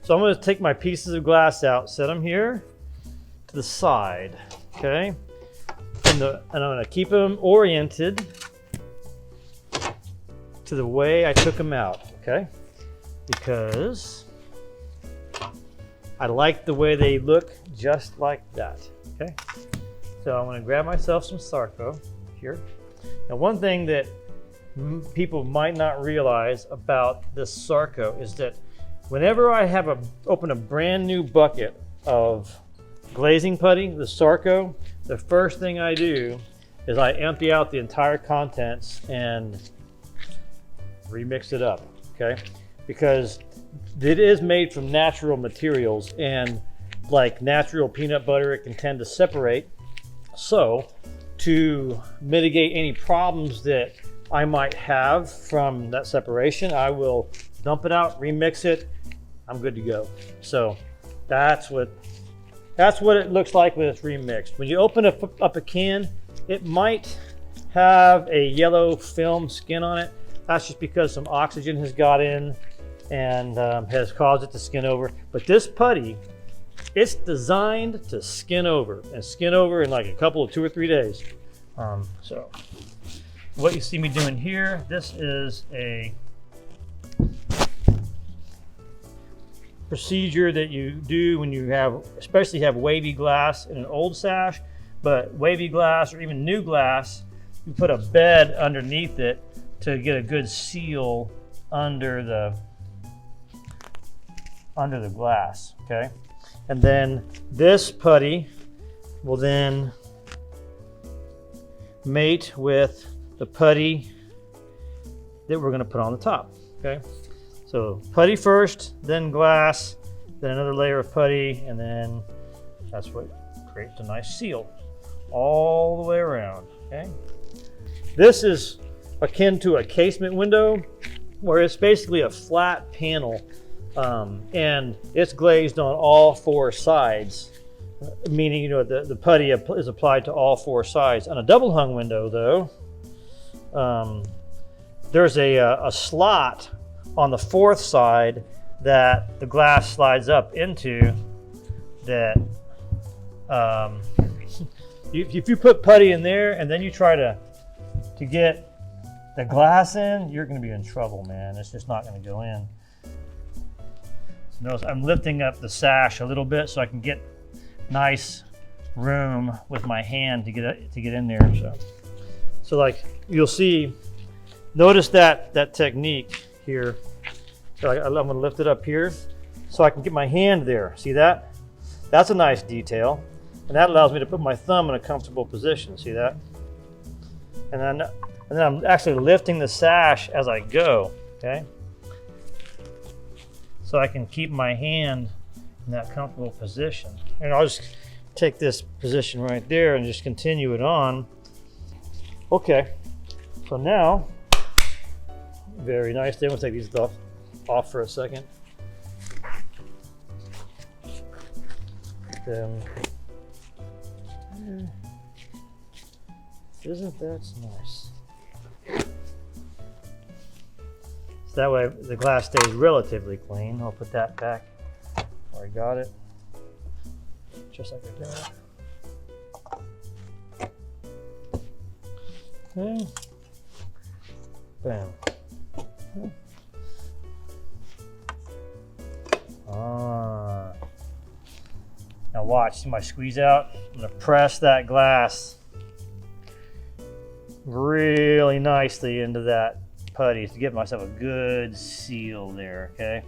So I'm going to take my pieces of glass out, set them here to the side, okay? And I'm going to keep them oriented to the way I took them out, okay? Because I like the way they look just like that, okay? So I'm going to grab myself some Sarco here. Now, one thing that people might not realize about this Sarco is that whenever I have open a brand new bucket of glazing putty, the Sarco, the first thing I do is I empty out the entire contents and remix it up, okay? Because it is made from natural materials, and like natural peanut butter, it can tend to separate. So to mitigate any problems that I might have from that separation, I will dump it out, remix it, I'm good to go. So that's what it looks like when it's remixed. When you open up a can, it might have a yellow film skin on it. That's just because some oxygen has got in and has caused it to skin over. But this putty, it's designed to skin over, and skin over in like a couple of 2 or 3 days. So what you see me doing here, this is a procedure that you do when you especially have wavy glass in an old sash. But wavy glass or even new glass, you put a bed underneath it to get a good seal under the glass, okay? And then this putty will then mate with the putty that we're gonna put on the top, okay? So putty first, then glass, then another layer of putty, and then that's what creates a nice seal all the way around, okay? This is akin to a casement window, where it's basically a flat panel, and it's glazed on all 4 sides, meaning, you know, the putty is applied to all 4 sides. On a double hung window, though, there's a slot on the 4th side that the glass slides up into. That if you put putty in there and then you try to get the glass in, you're going to be in trouble, man. It's just not going to go in. So notice I'm lifting up the sash a little bit so I can get nice room with my hand to get in there. So like you'll see, notice that technique here. So I'm going to lift it up here so I can get my hand there. See that? That's a nice detail, and that allows me to put my thumb in a comfortable position. See that? And then I'm actually lifting the sash as I go, okay? So I can keep my hand in that comfortable position. And I'll just take this position right there and just continue it on. Okay, so now, very nice. Then we'll take these off for a second. Isn't that nice? So that way the glass stays relatively clean. I'll put that back where I got it, just like I did. Okay. Bam. Now watch, see my squeeze out? I'm gonna press that glass really nicely into that putty to give myself a good seal there, okay?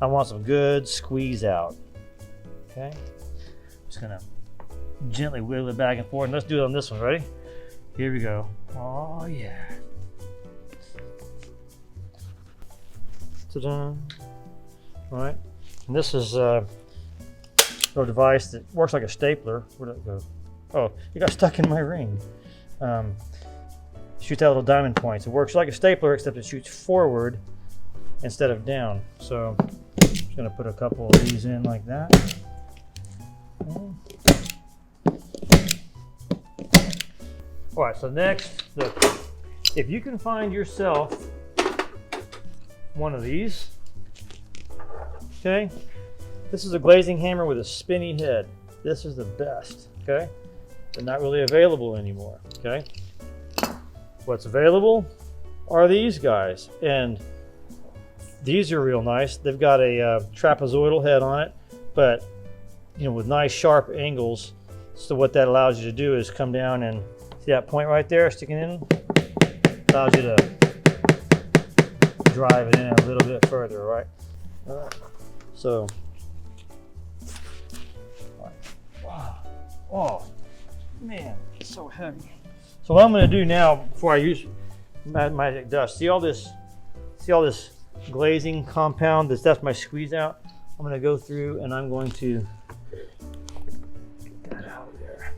I want some good squeeze out, okay? Just gonna gently wiggle it back and forth, and let's do it on this one, ready? Here we go. Oh yeah. Ta-da. All right, and this is a little device that works like a stapler. Where'd it go? Oh, it got stuck in my ring. Shoots out little diamond points. It works like a stapler, except it shoots forward instead of down. So I'm just gonna put a couple of these in like that. All right, so next, if you can find yourself one of these, okay, This is a glazing hammer with a spinny head. This is the best, okay? They're not really available anymore, okay? What's available are these guys, and these are real nice. They've got a trapezoidal head on it, but you know, with nice sharp angles. So what that allows you to do is come down and see that point right there sticking in? Allows you to drive it in a little bit further, right? So, wow. Oh man, it's so heavy. So what I'm going to do now, before I use magic dust, see all this glazing compound? That's my squeeze out. I'm going to go through and I'm going to get that out of there.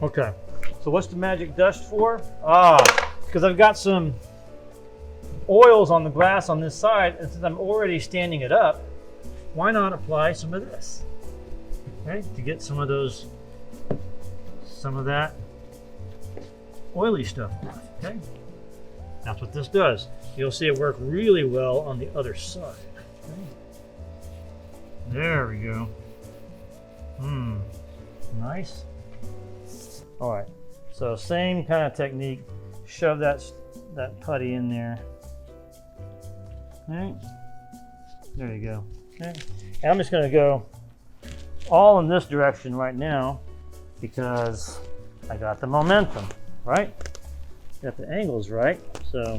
Okay, so what's the magic dust for? Because I've got some oils on the glass on this side, and since I'm already standing it up, why not apply some of this, okay, to get some of that oily stuff off, okay? That's what this does. You'll see it work really well on the other side. Okay. There we go. Nice. All right, so same kind of technique. Shove that putty in there. All right, there you go. Okay. And I'm just going to go all in this direction right now because I got the momentum, right? Got the angles right. So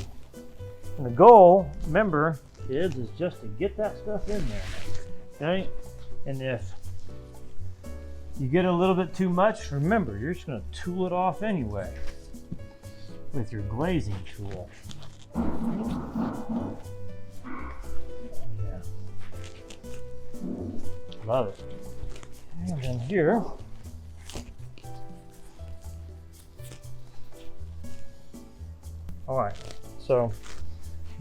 and the goal, remember, kids, is just to get that stuff in there. Okay, and if you get a little bit too much, remember, you're just going to tool it off anyway with your glazing tool. Yeah. Love it. And then here, all right, so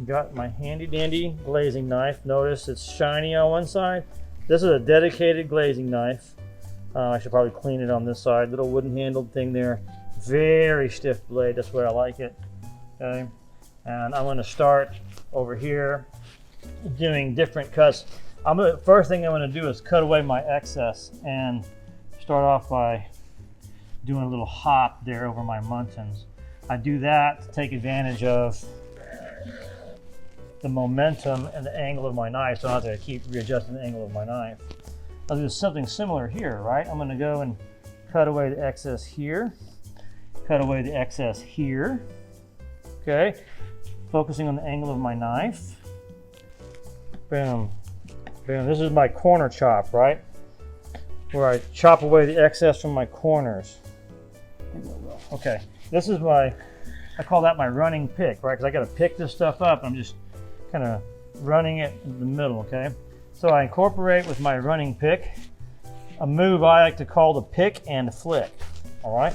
got my handy dandy glazing knife. Notice it's shiny on one side. This is a dedicated glazing knife. I should probably clean it on this side. Little wooden handled thing there. Very stiff blade, that's where I like it. Okay, and I'm going to start over here doing different cuts. First thing I'm going to do is cut away my excess and start off by doing a little hop there over my muntins. I do that to take advantage of the momentum and the angle of my knife, so I don't have to keep readjusting the angle of my knife. I'll do something similar here, right? I'm going to go and cut away the excess here, cut away the excess here, okay? Focusing on the angle of my knife. Boom, boom. This is my corner chop, right? Where I chop away the excess from my corners. Okay, this is I call that my running pick, right? Because I got to pick this stuff up. I'm just kind of running it in the middle, okay? So I incorporate with my running pick a move I like to call the pick and flick. All right,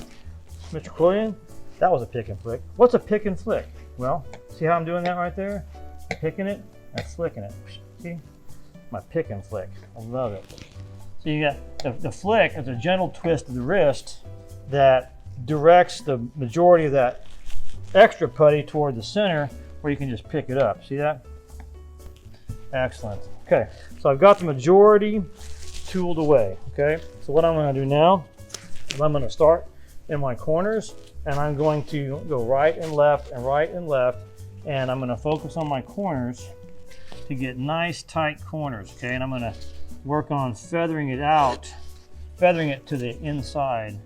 Mr. Quillian, that was a pick and flick. What's a pick and flick? Well, see how I'm doing that right there? I'm picking it and flicking it. See? My pick and flick. I love it. So you got the flick is a gentle twist of the wrist that directs the majority of that extra putty toward the center where you can just pick it up. See that? Excellent. Okay, so I've got the majority tooled away, okay? So what I'm going to do now is I'm going to start in my corners, and I'm going to go right and left and right and left, and I'm going to focus on my corners to get nice tight corners, okay? And I'm going to work on feathering it out, feathering it to the inside,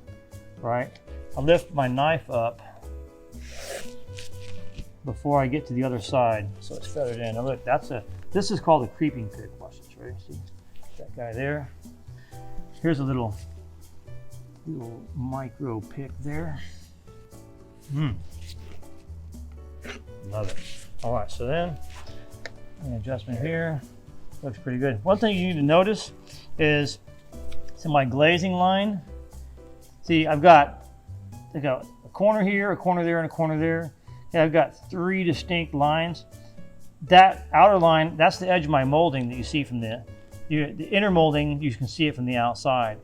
right? I'll lift my knife up before I get to the other side, so it's feathered in. Now look, this is called a creeping pick. Watch this, right? See that guy there? Here's a little micro pick there. Love it. All right, so then an adjustment here. Looks pretty good. One thing you need to notice is, see my glazing line? See, I've got a corner here, a corner there, and a corner there. And I've got 3 distinct lines. That outer line, that's the edge of my molding that you see from the inner molding, you can see it from the outside.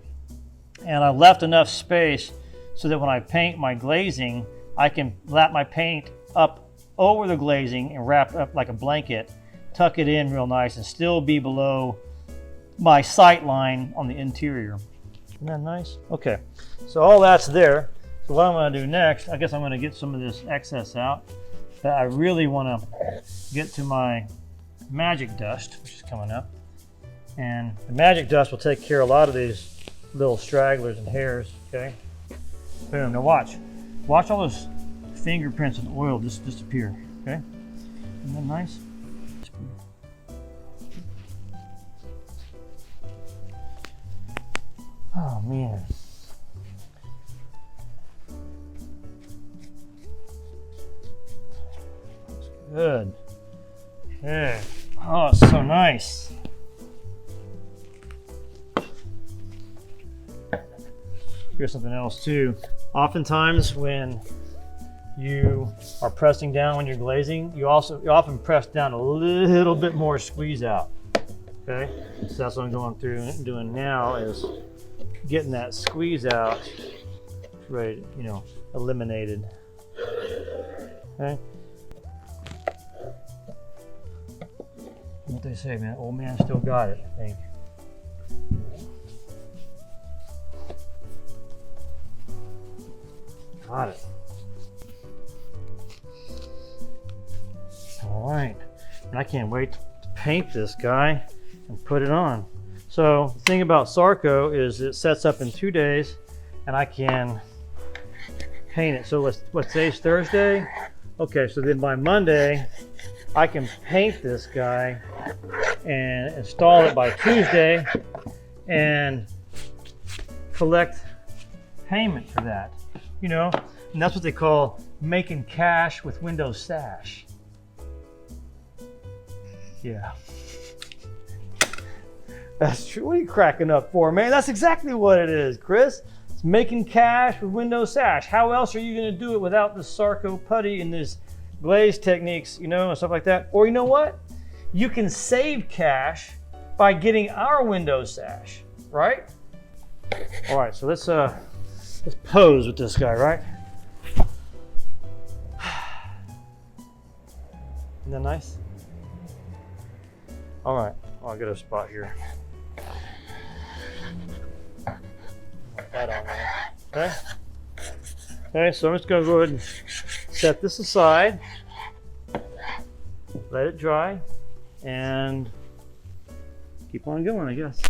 And I've left enough space so that when I paint my glazing, I can lap my paint up over the glazing and wrap it up like a blanket, tuck it in real nice, and still be below my sight line on the interior. Isn't that nice? Okay, so all that's there. So what I'm going to do next, I guess I'm going to get some of this excess out. But I really want to get to my magic dust, which is coming up. And the magic dust will take care of a lot of these little stragglers and hairs, okay? Boom, now watch. Watch all those fingerprints and oil just disappear, okay? Isn't that nice? Oh man. Looks good. Okay. Oh, it's so nice. Here's something else too. Oftentimes when you are pressing down when you're glazing, you often press down a little bit more squeeze out. Okay, so that's what I'm going through and doing now, is getting that squeeze out, right? You know, eliminated. Okay. What they say, man? Old man still got it, I think. Got it. All right, and I can't wait to paint this guy and put it on. So the thing about Sarco is it sets up in 2 days, and I can paint it. So what's today's Thursday? Okay, so then by Monday, I can paint this guy and install it by Tuesday and collect payment for that. You know, and that's what they call making cash with Windows Sash. Yeah. That's true. What are you cracking up for, man? That's exactly what it is, Chris. It's making cash with Windows Sash. How else are you going to do it without the Sarco putty and this glaze techniques, you know, and stuff like that? Or you know what? You can save cash by getting our Windows Sash, right? All right, so let's pose with this guy, right? Isn't that nice? All right, well, I'll get a spot here. Put that on there, okay? Okay, so I'm just gonna go ahead and set this aside, let it dry, and keep on going, I guess.